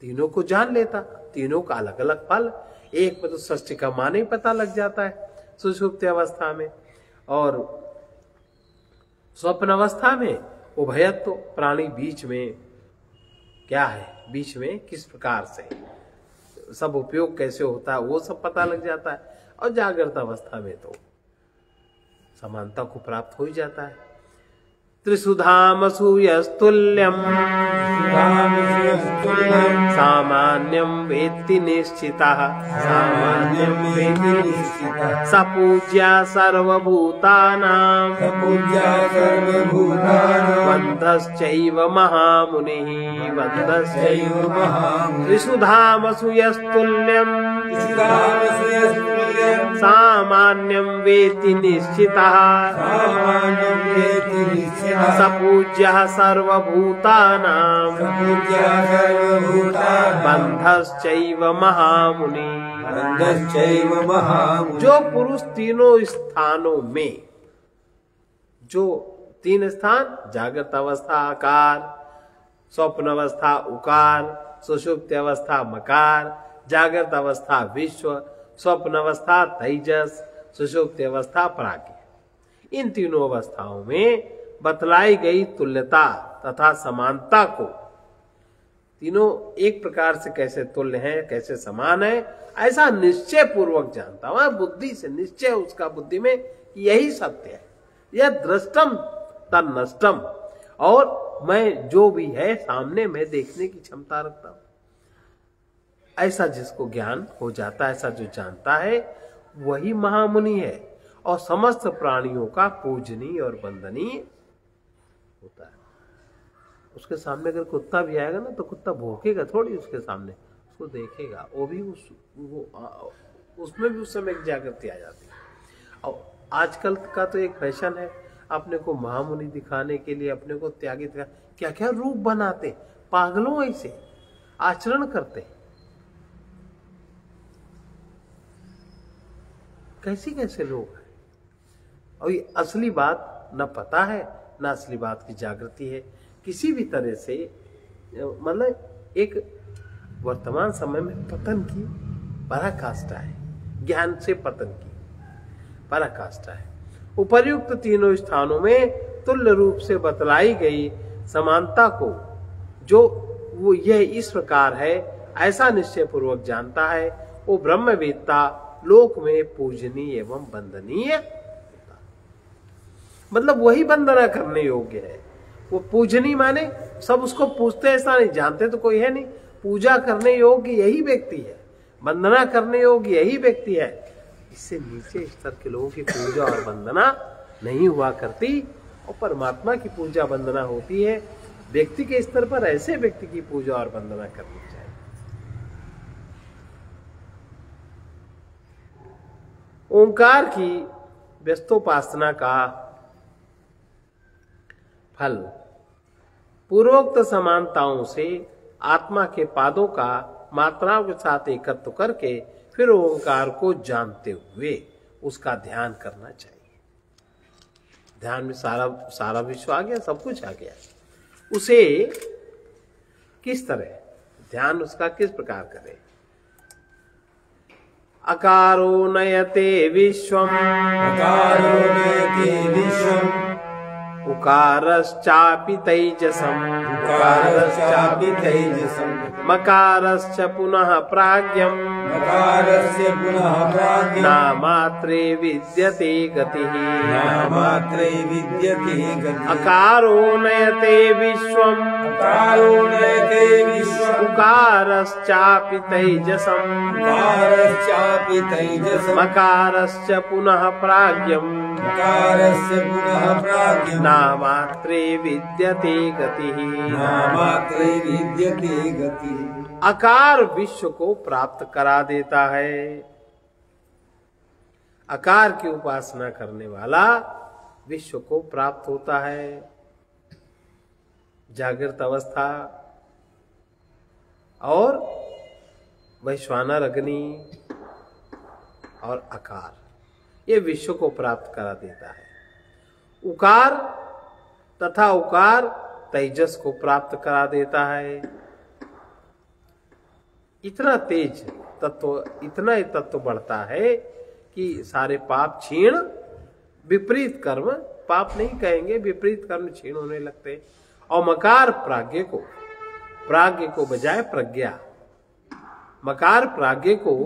तीनों को जान लेता, तीनों का अलग अलग फल, एक में तो षष्ठी का मान ही पता लग जाता है सुषुप्ति अवस्था में, और स्वप्न अवस्था में उभयत्व, तो प्राणी बीच में क्या है, बीच में किस प्रकार से सब उपयोग कैसे होता है वो सब पता लग जाता है, और जागृत अवस्था में तो समानता को प्राप्त हो ही जाता है। त्रिसुधामसूयस्तुल्यं सामान्यं वेत्ति निश्चितः, सामान्यं वेत्ति निश्चितः, स पूज्या सर्वभूतानां, स पूज्या सर्वभूतानां, बन्धश्चैव महामुनिः, बन्धश्चैव महामुनिः। त्रिसुधामसूयस्तुल्यं सामान्यं वेत्ति निश्चितः, सामान्यं वेत्ति निश्चितः, स पूज्यः सर्वभूतानां, बन्धश्चैव महामुनिः, बन्धश्चैव महामुनिः। जो पुरुष तीनों स्थानों में, जो तीन स्थान, जागृत अवस्था आकार, स्वप्न अवस्था उकार, सुषुप्ति अवस्था मकार, जागृत अवस्था विश्व, स्वप्न अवस्था तेजस, सुषुप्ति अवस्था प्राज्ञ, इन तीनों अवस्थाओं में बतलाई गई तुल्यता तथा समानता को, तीनों एक प्रकार से कैसे तुल्य हैं, कैसे समान है, ऐसा निश्चय पूर्वक जानता हूं, बुद्धि से निश्चय उसका बुद्धि में यही सत्य है, यह दृष्टम तन्नष्टम, और मैं जो भी है सामने में देखने की क्षमता रखता हूं। ऐसा जिसको ज्ञान हो जाता है, ऐसा जो जानता है, वही महामुनि है, और समस्त प्राणियों का पूजनीय और वंदनीय होता है। उसके सामने अगर कुत्ता भी आएगा ना, तो कुत्ता भौंकेगा थोड़ी, उसके सामने उसको देखेगा, वो भी उसमें भी उस समय जागृति आ जाती है। और आजकल का तो एक फैशन है, अपने को महामुनि दिखाने के लिए, अपने को त्यागी क्या क्या रूप बनाते, पागलों ऐसे आचरण करते, कैसे कैसे लोग हैं। और ये असली बात न पता है, न असली बात की जागृति है, किसी भी तरह से, मतलब एक वर्तमान समय में पतन की पराकाष्ठा है, ज्ञान से पतन की पराकाष्ठा है। उपर्युक्त तीनों स्थानों में तुल्य रूप से बतलाई गई समानता को जो वो यह इस प्रकार है, ऐसा निश्चय पूर्वक जानता है, वो ब्रह्मवेत्ता लोक में पूजनीय एवं वंदनीय, मतलब वही वंदना करने योग्य है। वो पूजनीय माने सब उसको पूजते, ऐसा नहीं, जानते तो कोई है नहीं, पूजा करने योग्य यही व्यक्ति है, वंदना करने योग्य यही व्यक्ति है। इससे नीचे स्तर के लोगों की पूजा और वंदना नहीं हुआ करती, और परमात्मा की पूजा वंदना होती है। व्यक्ति के स्तर पर ऐसे व्यक्ति की पूजा और वंदना करनी चाहिए। ओंकार की व्यस्तोपासना का फल पूर्वोक्त समानताओं से आत्मा के पादों का मात्राओं के साथ एकत्र करके फिर ओंकार को जानते हुए उसका ध्यान करना चाहिए। ध्यान में सारा विश्व आ गया, सब कुछ आ गया। उसे किस तरह ध्यान, उसका किस प्रकार करें, अकारो नयते विश्वम् अकारो नयते विश्वम् उकारश्चापि तैजसम् उकारश्चापि तैजसम् मकारश्च पुनः प्राज्ञम् मकारस्य पुनः प्राज्ञम् नामात्रे विद्यते गतिः नामात्रे विद्यते गतिः अकारो नयते विश्वम् अकारो नयते विश्वम् उकारश्चापि तैजसम् उकारश्चापि तैजसम् मकारश्च पुनः प्राज्ञम् मकारस्य पुनः प्राज्ञम् नामात्रे विद्यते गतिः नामात्रे विद्यते गतिः। आकार विश्व को प्राप्त करा देता है। आकार की उपासना करने वाला विश्व को प्राप्त होता है। जागृत अवस्था और वैश्वानर अग्नि और आकार ये विश्व को प्राप्त करा देता है। उकार तथा उकार तेजस को प्राप्त करा देता है। इतना तेज तत्व, इतना ही तत्व बढ़ता है कि सारे पाप क्षीण, विपरीत कर्म, पाप नहीं कहेंगे, विपरीत कर्म क्षीण होने लगते हैं। और मकार प्राज्ञ को बजाय प्रज्ञा, मकार प्राज्ञ को,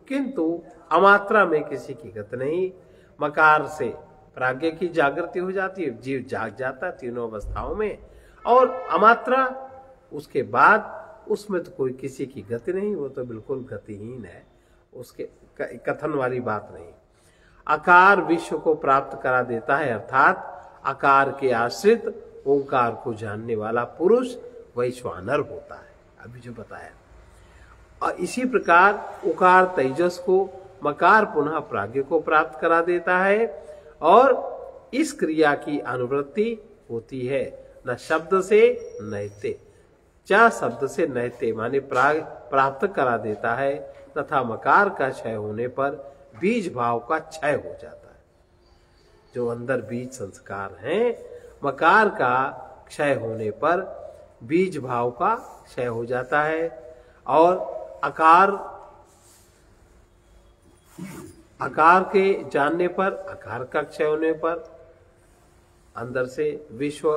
किंतु अमात्रा में किसी की गत नहीं। मकार से प्राज्ञ की जागृति हो जाती है, जीव जाग जाता है तीनों अवस्थाओं में, और अमात्रा उसके बाद उसमें तो कोई किसी की गति नहीं, वो तो बिल्कुल गतिहीन है, उसके कथन वाली बात नहीं। आकार विश्व को प्राप्त करा देता है, अर्थात आकार के आश्रित ओंकार को जानने वाला पुरुष वैश्वानर होता है, अभी जो बताया। और इसी प्रकार उकार तेजस को, मकार पुनः प्राज्ञ को प्राप्त करा देता है। और इस क्रिया की अनुवृत्ति होती है न शब्द से नयते, चा शब्द से नयते माने प्राप्त करा देता है, तथा मकार का क्षय होने पर बीज भाव का क्षय हो जाता है। जो अंदर बीज संस्कार हैं, मकार का क्षय होने पर बीज भाव का क्षय हो जाता है। और आकार के जानने पर, आकार का क्षय होने पर अंदर से विश्व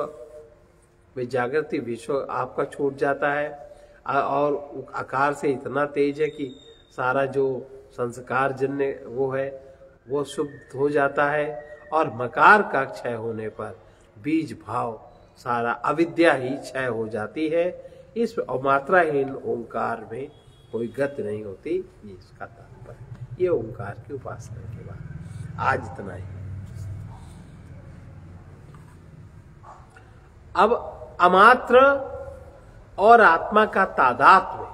में जागृति, विश्व आपका छूट जाता है। और आकार से इतना तेज है कि सारा जो संस्कार जन्य वो है वो शुद्ध हो जाता है। और मकार का क्षय होने पर बीज भाव सारा अविद्या ही क्षय हो जाती है। इस मात्राहीन ओंकार में कोई गति नहीं होती, ये इसका तात्पर्य। ये ओंकार की उपासना के बाद आज इतना ही। अब अमात्र और आत्मा का तादात्म्य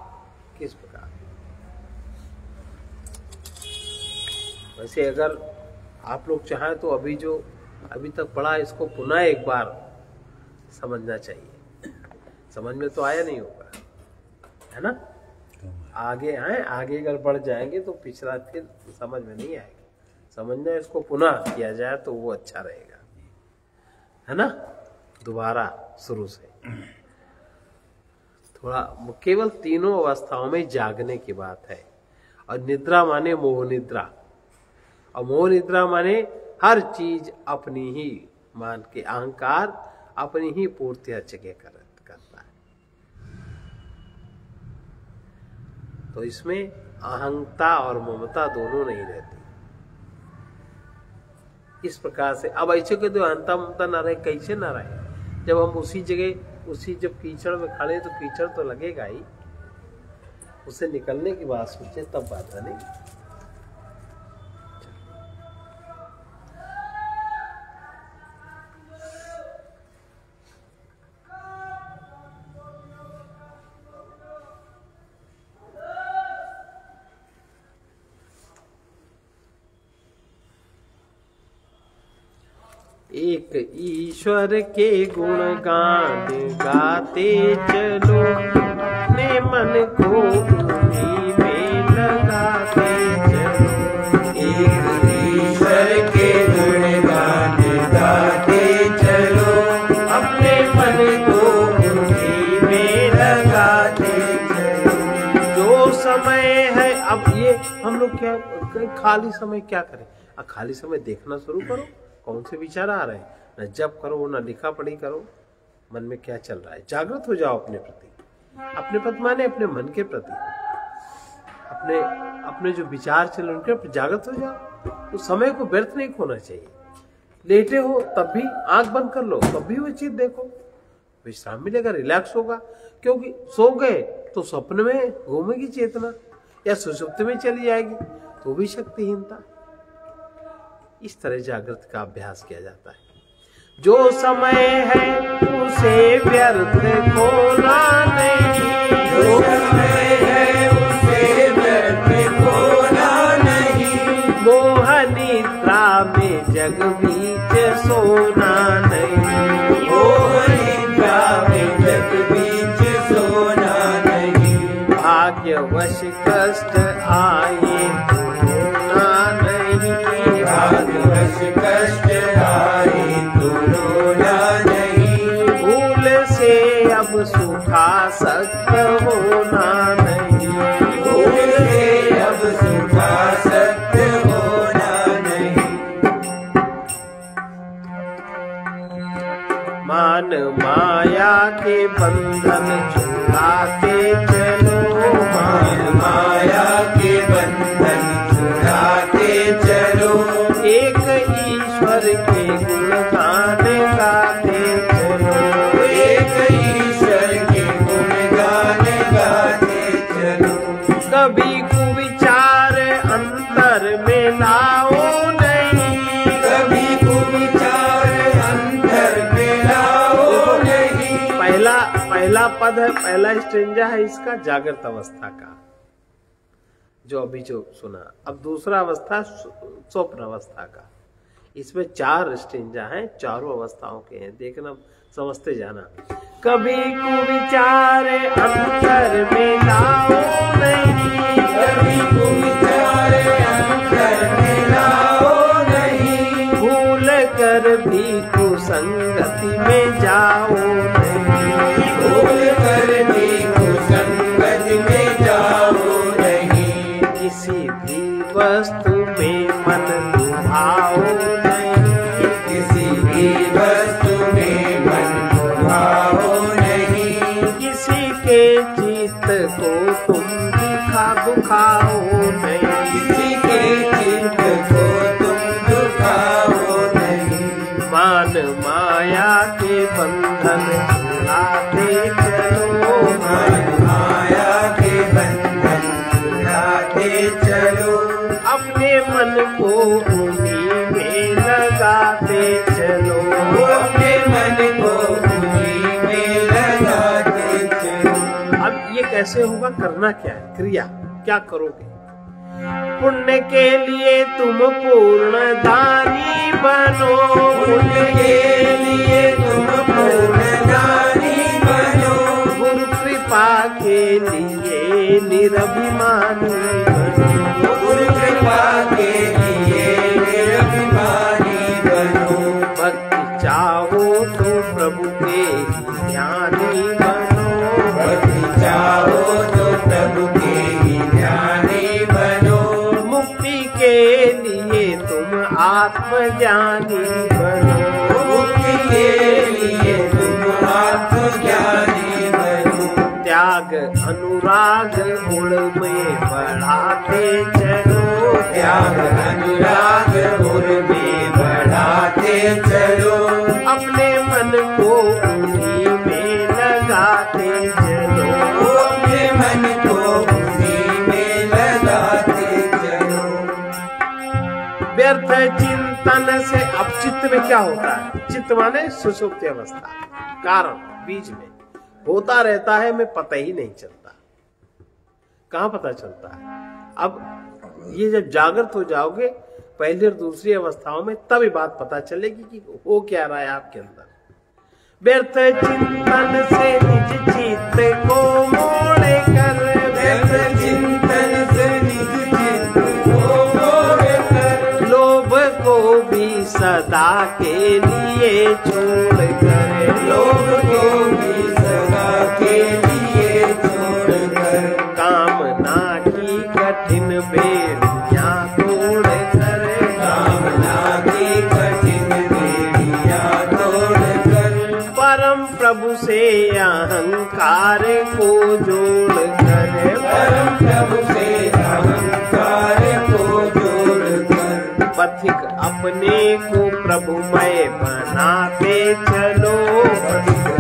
किस प्रकार? वैसे अगर आप लोग चाहें तो अभी जो अभी तक पढ़ा इसको पुनः एक बार समझना चाहिए। समझ में तो आया नहीं होगा, है ना? आगे आए, आगे अगर बढ़ जाएंगे तो पिछला फिर समझ में नहीं आएगा। समझना इसको पुनः किया जाए तो वो अच्छा रहेगा, है ना? दोबारा शुरू से थोड़ा, केवल तीनों अवस्थाओं में जागने की बात है। और निद्रा माने मोह निद्रा, और मोह निद्रा माने हर चीज अपनी ही मान के, अहंकार अपनी ही पूर्ति हर जगह करता है। तो इसमें अहंता और ममता दोनों नहीं रहती। इस प्रकार से अब ऐसे के तो अहंता ममता ना रहे, कैसे ना रहे? जब हम उसी जगह, उसी जब कीचड़ में खड़े तो कीचड़ तो लगेगा ही, उससे निकलने की बात सोचे तब बात है। नहीं एक ईश्वर के गुण गान गाते चलो, अपने मन को उन्हीं में लगाते चलो। एक ईश्वर के गुण गान गाते चलो, अपने मन को उन्हीं में लगाते चलो। जो समय है, अब ये हम लोग क्या खाली समय क्या करें? खाली समय देखना शुरू करो, कौन से विचार आ रहे हैं। न जप करो, न लिखा पढ़ी करो, मन में क्या चल रहा है। जागृत हो जाओ अपने प्रति, अपने प्रति माने अपने मन के प्रति, अपने जो विचार चल रहे उनके प्रति जागृत हो जाओ। तो समय को व्यर्थ नहीं खोना चाहिए। लेटे हो तब भी आंख बंद कर लो, तब भी वो चीज देखो, विश्राम मिलेगा, रिलैक्स होगा। क्योंकि सो गए तो स्वप्न में घूमेगी चेतना या सुषुप्ति में चली जाएगी, तो भी शक्तिहीनता। इस तरह जागृत का अभ्यास किया जाता है। जो समय है उसे व्यर्थ खोना नहीं, जो समय है उसे व्यर्थ खोना नहीं, मोह निद्रा में जग बीच सोना नहीं, मोह निद्रा में जग बीच सोना नहीं, भाग्यवश कष्ट आए तो रोना नहीं, भाग्यवश कष्ट आए तो रोना नहीं, भूल से अब सुखासक्त होना नहीं, भूल से अब सुखासक्त होना नहीं, मान माया के बंधन छुड़ाते चलो, मान माया के बंधन छुड़ाते चलो, एक ईश्वर के गुणगान गाते चलो, एक ईश्वर के गुणगान गाते चलो, कभी कुविचार अंतर में लाओ नहीं, कभी कुविचार अंतर में लाओ नहीं, पहला पद है, पहला स्टेंजा है इसका जागृत अवस्था का, जो अभी जो सुना। अब दूसरा अवस्था स्वप्न अवस्था का। इसमें 4 स्टेंजा हैं, चारों अवस्थाओं के हैं, देखना समझते जाना। कभी कुविचार अंतर में लाओ नहीं, कभी कुविचार अंतर में लाओ नहीं, भूल कर भी कुसंगति में जाओ नहीं, भूल कर भी कुसंगति में जाओ नहीं, किसी भी वस्तु में मन लुभाओ नहीं, किसी भी वस्तु में मन लुभाओ नहीं, किसी के चित्त को तुम दुखाओ नहीं, किसी के चित्त को तुम दुखाओ नहीं, मान माया के बंधन छुड़ाते चलो, मान माया के बंधन छुड़ाते चलो, अपने मन को उन्हीं में लगाते चलो, अपने मन को उन्हीं में लगाते चलो। अब ये कैसे होगा, करना क्या है, क्रिया क्या करोगे। पुण्य के लिए तुम पूर्ण दानी बनो, पुण्य के लिए तुम पूर्ण दानी बनो, गुरु कृपा के लिए निरभिमानी बनो, गुरु कृपा के लिए निरभिमानी बनो, भक्ति चाहो तो प्रभु के ज्ञानी बनो, भक्ति चाहो तो प्रभु के ही ज्ञानी बनो, मुक्ति के लिए तुम आत्मज्ञानी बनो, मुक्ति के लिए तुम आत्मज्ञानी बनो, त्याग अनुराग गुण में बढ़ाते चलो, त्याग अनुराग गुण में बढ़ाते चलो, अपने मन को उन्हीं में लगाते चलो, अपने मन को उन्हीं में लगाते चलो। व्यर्थ चिंतन से अब चित्त में क्या होता है, चित्त माने सुषुप्ति अवस्था, कारण बीज में होता रहता है, में पता ही नहीं चलता। कहाँ पता चलता है? अब ये जब जागृत हो जाओगे पहली और दूसरी अवस्थाओं में, तब ये बात पता चलेगी कि हो क्या रहा है आपके अंदर। व्यर्थ चिंतन से निज चित्त को मोड़े कर, व्यर्थ चिंतन से निज चित्त को मोड़ कर, लोभ को भी सदा के लिए छोड़ कर, लोभ को भी सदा के लिए छोड़ कर, कामना की कठिन बेड़ियां अहंकार को जोड़ कर, परम प्रभु से अहंकार को जोड़ कर, पथिक अपने को प्रभुमय बनाते चलो,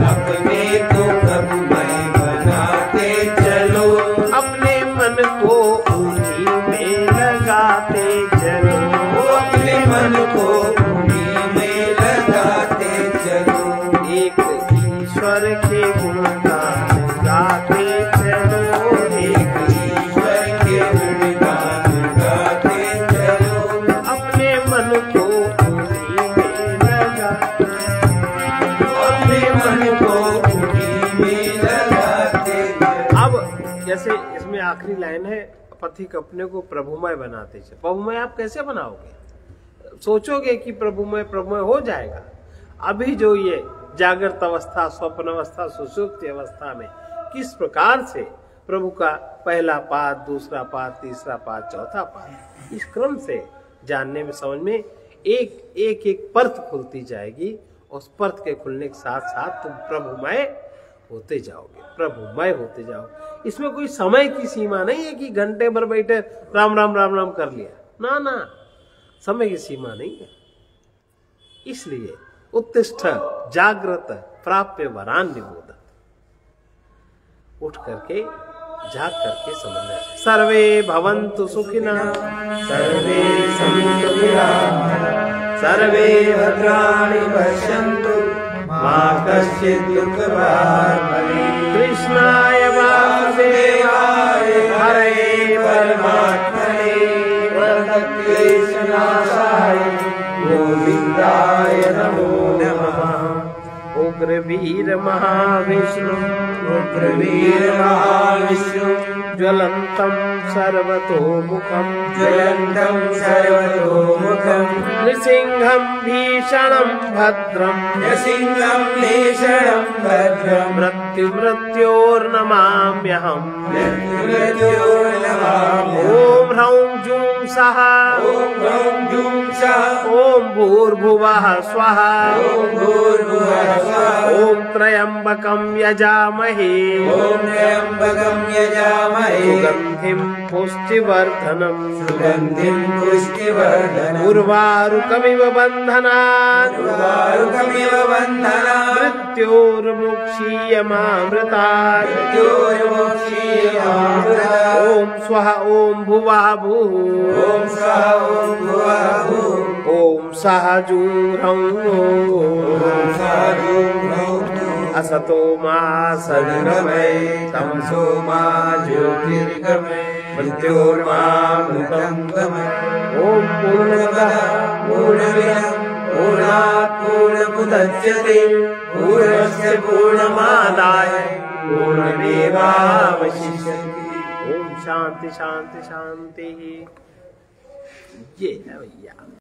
अपने को प्रभुमय बनाते चलो, अपने मन को उन्हीं में लगाते चलो, अपने मन को उन्हीं में लगाते चलो, एक ईश्वर के गुणगान गाते चलो, एक ईश्वर के गुणगान गाते चलो, अपने मन को उन्हीं में लगा, अपने मन को उन्हीं में लगाते चलो। अब जैसे इसमें आखिरी लाइन है, पथिक अपने को प्रभुमय बनाते चलो। प्रभुमय आप कैसे बनाओगे? सोचोगे कि प्रभुमय हो जाएगा। अभी जो ये जागृत अवस्था, स्वप्न अवस्था, सुषुप्ति अवस्था में किस प्रकार से प्रभु का पहला पाद, दूसरा पाद, तीसरा पाद, चौथा पाद, इस क्रम से जानने में, समझ में एक परत खुलती जाएगी। उस परत के खुलने के साथ साथ तुम प्रभुमय होते जाओगे, प्रभुमय होते जाओगे। इसमें कोई समय की सीमा नहीं है कि घंटे भर बैठे राम राम राम राम कर लिया, ना ना, समय की सीमा नहीं है। इसलिए उत्तिष्ठ जागृत प्राप्य वरान निबोधत, उठ करके जाग करके समझना चाहिए। सर्वे भवन्तु सुखिनः, सर्वे सन्तु निरामयाः, सर्वे भद्राणि पश्यन्तु, मा कश्चित् दुःखभाग् भवेत्। कृष्णाय वासुदेवाय हरे परमात्मने प्रणतक्लेशनाशाय गोविन्दाय नमो नमः। उग्रवीर महाविष्णु, उग्रवीर महाविष्णु, ज्वलन्तं सर्वतोमुखं, ज्वलन्तं सर्वतोमुखं, नृसिंहं भीषणं भद्रं, नृसिंहं भीषणं भद्रं, मृत्योर्नमाम्यहम्। मृत्युर्नमाम्यहम्। ॐ ह्रौं जूं सः, ॐ ह्रौं जूं सः, ॐ भूर्भुवः स्वः, ॐ भूर्भुवः स्वः, ॐ त्र्यम्बकं यजामहे, ॐ त्र्यम्बकं यजामहे, सुगन्धिं पुष्टिवर्धनम्, सुगन्धिं पुष्टिवर्धनम्, उर्वारुकमिव बन्धनात्, उर्वारुकमिव बन्धनात्, मृत्योर्मुक्षीयमामृतात्। मृत्योर्मुक्षीयमामृतात्। ॐ स्वः ॐ भुवः भूः, ॐ स्वः ॐ भुवः भूः, ॐ सः जूह्रौं, ॐ सः जूह्रौं, असतो मा सद्गमय, तमसो मा ज्योतिर्गमय, मृत्योर्मामृतं गमय। ॐ पूर्णमदः पूर्णमिदं पूर्णात् पूर्णमुदच्यते, पूर्णस्य पूर्णमादाय पूर्णमेवावशिष्यते। ओम शांति शांति शांति। ये है भैया।